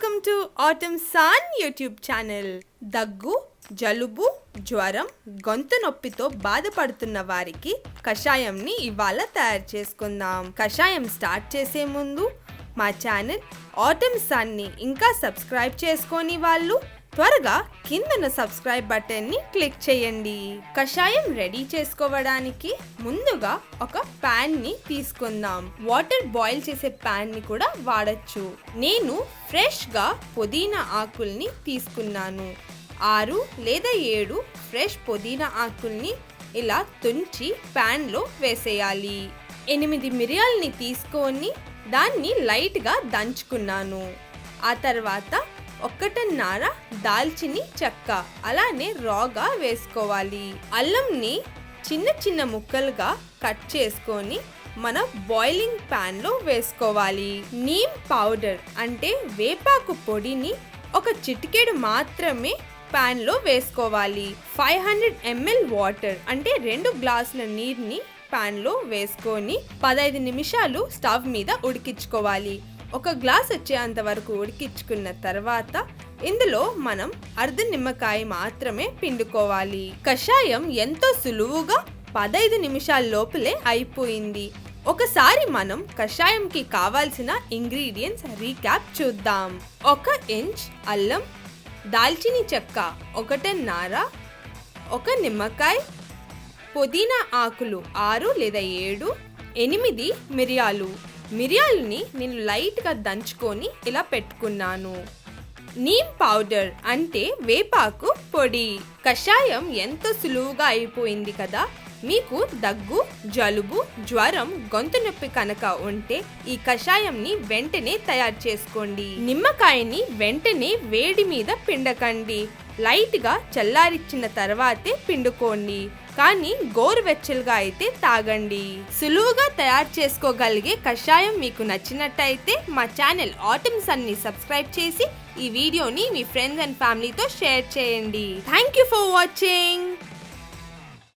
Welcome to AutamSun YouTube channel. దగ్గు, జలుబు, జ్వరం, గొంతు నొప్పితో బాధపడుతున్న వారికి కషాయంని ఇవాళ తయారు చేసుకుందాం. కషాయం స్టార్ట్ చేసే ముందు మా ఛానల్ AutamSunని ఇంకా సబ్స్క్రైబ్ చేసుకొని వాళ్ళు త్వరగా కిందన సబ్స్క్రైబ్ బటన్ని క్లిక్ చేయండి. కషాయం రెడీ చేసుకోవడానికి ముందుగా ఒక ప్యాన్ ని తీసుకుందాం. వాటర్ బాయిల్ చేసే ప్యాన్ ని కూడా వాడచ్చు. నేను ఫ్రెష్ గా పుదీనా ఆకుల్ని తీసుకున్నాను. 6 లేదా 7 ఫ్రెష్ పుదీనా ఆకుల్ని ఇలా తుంచి ప్యాన్ లో వేసేయాలి. 8 మిరియాల్ని తీసుకొని దాన్ని లైట్ గా దంచుకున్నాను. ఆ తర్వాత 1.5 దాల్చిని చెక్క అలానే రాగా వేసుకోవాలి. అల్లంని చిన్న చిన్న ముక్కలుగా కట్ చేసుకొని మన బాయిలింగ్ ప్యాన్ లో వేసుకోవాలి. నీమ్ పౌడర్ అంటే వేపాకు పొడిని ఒక చిటికెడు మాత్రమే ప్యాన్ లో వేసుకోవాలి. 500 ml వాటర్ అంటే 2 గ్లాసుల నీరుని ప్యాన్ లో వేసుకొని 15 నిమిషాలు స్టవ్ మీద ఉడికించుకోవాలి. 1 గ్లాస్ వచ్చేంత వరకు ఉడికించుకున్న తర్వాత ఇందులో మనం అర్ధ నిమ్మకాయ మాత్రమే పిండుకోవాలి. కషాయం ఎంతో సులువుగా 15 నిమిషాల లోపలే అయిపోయింది. ఒకసారి మనం కషాయంకి కావాల్సిన ఇంగ్రీడియంట్స్ రీక్యాప్ చూద్దాం. 1 ఇంచ్ అల్లం, దాల్చిని చెక్క 1.5, 1 నిమ్మకాయ, పుదీనా ఆకులు 6 లేదా 7, 8 మిరియాలని నేను లైట్గా దంచుకొని ఇలా పెట్టుకున్నాను. నీమ్ పౌడర్ అంటే వేపాకు పొడి. కషాయం ఎంతో సులువుగా అయిపోయింది కదా. మీకు దగ్గు, జలుబు, జ్వరం, గొంతు నొప్పి కనుక ఉంటే ఈ కషాయంని వెంటనే తయారు చేసుకోండి. నిమ్మకాయని వెంటనే వేడి మీద పిండకండి. లైట్గా చల్లారిచ్చిన తర్వాతే పిండుకోండి. కానీ గోరువెచ్చలుగా అయితే తాగండి. సులువుగా తయారు చేసుకోగలిగే కషాయం మీకు నచ్చినట్టయితే మా ఛానల్ AutamSunని సబ్స్క్రైబ్ చేసి ఈ వీడియోని మీ ఫ్రెండ్స్ అండ్ ఫ్యామిలీతో షేర్ చేయండి. Thank you for watching.